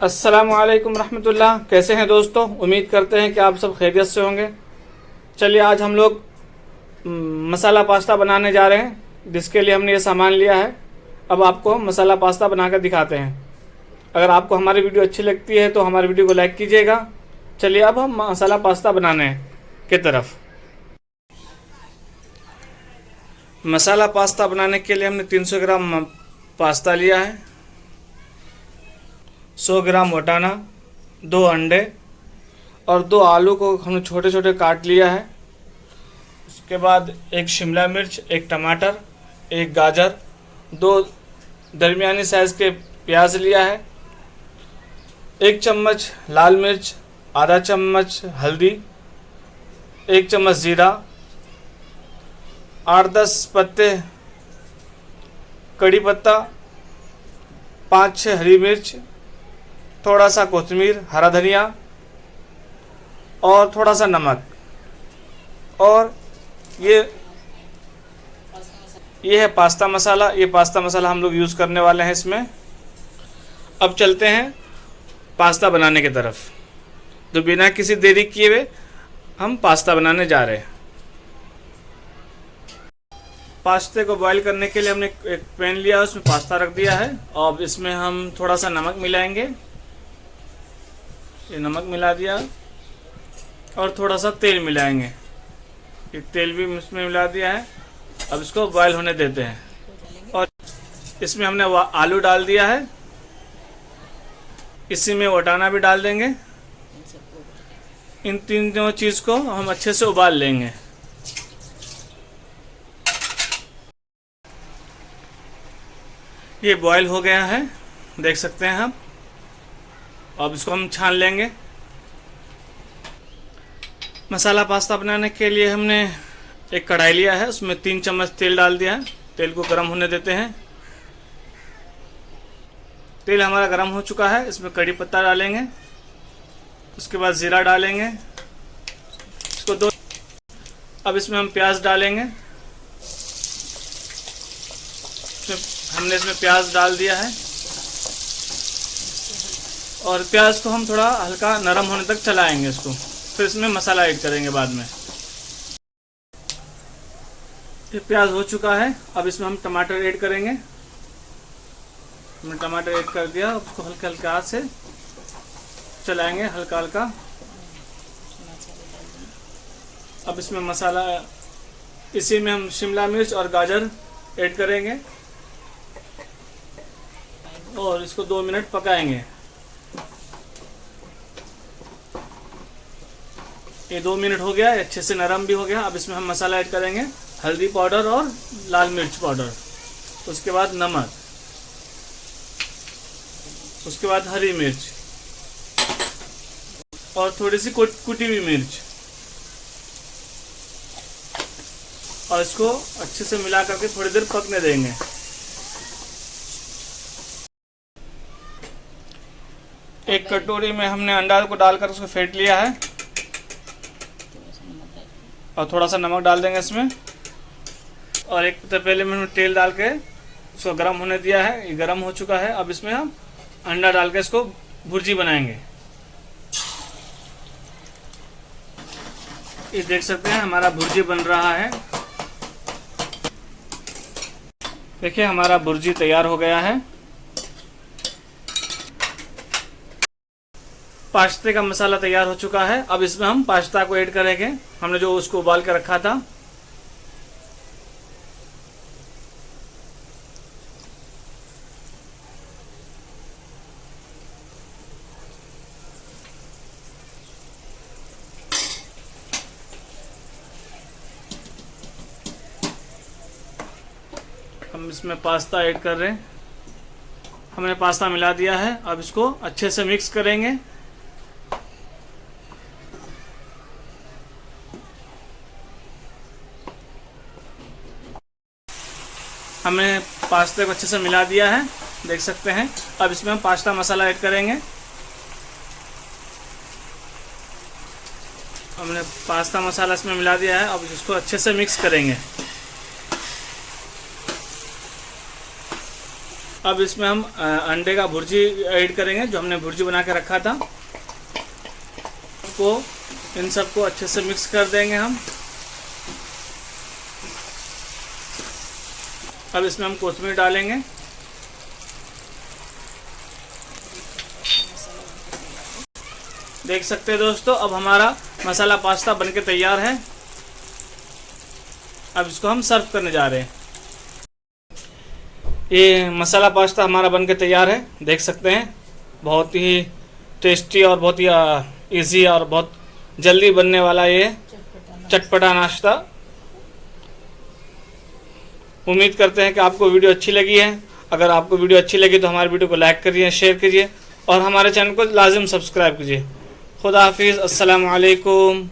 अस्सलामुअलैकुम रहमतुल्लाह। कैसे हैं दोस्तों? उम्मीद करते हैं कि आप सब खैरियत से होंगे। चलिए आज हम लोग मसाला पास्ता बनाने जा रहे हैं, जिसके लिए हमने ये सामान लिया है। अब आपको मसाला पास्ता बनाकर दिखाते हैं। अगर आपको हमारी वीडियो अच्छी लगती है तो हमारी वीडियो को लाइक कीजिएगा। चलिए अब हम मसाला पास्ता बनाने की तरफ। मसाला पास्ता बनाने के लिए हमने 300 ग्राम पास्ता लिया है, 100 ग्राम वटाना, 2 अंडे और 2 आलू को हमने छोटे छोटे काट लिया है। उसके बाद 1 शिमला मिर्च, 1 टमाटर, 1 गाजर, 2 दरमियानी साइज़ के प्याज लिया है, 1 चम्मच लाल मिर्च, आधा चम्मच हल्दी, 1 चम्मच ज़ीरा, 8-10 पत्ते कड़ी पत्ता, 5-6 हरी मिर्च, थोड़ा सा कोथिमीर, हरा धनिया और थोड़ा सा नमक। और ये है पास्ता मसाला। ये पास्ता मसाला हम लोग यूज़ करने वाले हैं इसमें। अब चलते हैं पास्ता बनाने की तरफ। तो बिना किसी देरी किए हुए हम पास्ता बनाने जा रहे हैं। पास्ते को बॉईल करने के लिए हमने एक पैन लिया, उसमें पास्ता रख दिया है। और इसमें हम थोड़ा सा नमक मिलाएंगे। ये नमक मिला दिया और थोड़ा सा तेल मिलाएंगे। ये तेल भी इसमें मिला दिया है। अब इसको बॉईल होने देते हैं। और इसमें हमने आलू डाल दिया है, इसी में वटाना भी डाल देंगे। इन तीनों चीज़ को हम अच्छे से उबाल लेंगे। ये बॉईल हो गया है, देख सकते हैं हम। अब इसको हम छान लेंगे। मसाला पास्ता बनाने के लिए हमने एक कढ़ाई लिया है, उसमें 3 चम्मच तेल डाल दिया है। तेल को गर्म होने देते हैं। तेल हमारा गर्म हो चुका है, इसमें कड़ी पत्ता डालेंगे। उसके बाद ज़ीरा डालेंगे। अब इसमें हम प्याज डालेंगे। हमने इसमें प्याज डाल दिया है और प्याज को हम थोड़ा हल्का नरम होने तक चलाएंगे इसको। फिर इसमें मसाला ऐड करेंगे बाद में। ये प्याज हो चुका है। अब इसमें हम टमाटर ऐड करेंगे। हमने टमाटर ऐड कर दिया। उसको हल्के हल्के हाथ से चलाएंगे, हल्का हल्का। अब इसमें मसाला, इसी में हम शिमला मिर्च और गाजर ऐड करेंगे और इसको 2 मिनट पकाएंगे। ये 2 मिनट हो गया, अच्छे से नरम भी हो गया। अब इसमें हम मसाला ऐड करेंगे, हल्दी पाउडर और लाल मिर्च पाउडर। उसके बाद नमक, उसके बाद हरी मिर्च और थोड़ी सी कुटी हुई मिर्च। और इसको अच्छे से मिला करके थोड़ी देर पकने देंगे। एक कटोरी में हमने अंडा को डालकर उसको फेंट लिया है और थोड़ा सा नमक डाल देंगे इसमें। और एक तपेले में हमने तेल डाल के उसको गर्म होने दिया है। ये गर्म हो चुका है। अब इसमें हम अंडा डाल के इसको भुर्जी बनाएंगे। ये देख सकते हैं हमारा भुर्जी बन रहा है। देखिए हमारा भुर्जी तैयार हो गया है। पास्ते का मसाला तैयार हो चुका है। अब इसमें हम पास्ता को ऐड करेंगे, हमने जो उसको उबाल कर रखा था। हम इसमें पास्ता ऐड कर रहे हैं। हमने पास्ता मिला दिया है। अब इसको अच्छे से मिक्स करेंगे। हमने पास्ते को अच्छे से मिला दिया है, देख सकते हैं। अब इसमें हम पास्ता मसाला ऐड करेंगे। हमने पास्ता मसाला इसमें मिला दिया है। अब इसको अच्छे से मिक्स करेंगे। अब इसमें हम अंडे का भुर्जी ऐड करेंगे, जो हमने भुर्जी बना के रखा था। को इन सबको अच्छे से मिक्स कर देंगे हम। अब इसमें हम कोथिमीर डालेंगे। देख सकते हैं दोस्तों, अब हमारा मसाला पास्ता बनके तैयार है। अब इसको हम सर्व करने जा रहे हैं। ये मसाला पास्ता हमारा बनके तैयार है, देख सकते हैं। बहुत ही टेस्टी और बहुत ही इजी और बहुत जल्दी बनने वाला ये चटपटा नाश्ता। उम्मीद करते हैं कि आपको वीडियो अच्छी लगी है। अगर आपको वीडियो अच्छी लगी तो हमारे वीडियो को लाइक करिए, शेयर कीजिए और हमारे चैनल को लाजिम सब्सक्राइब कीजिए। खुदा हाफिज़, अस्सलामु अलैकुम।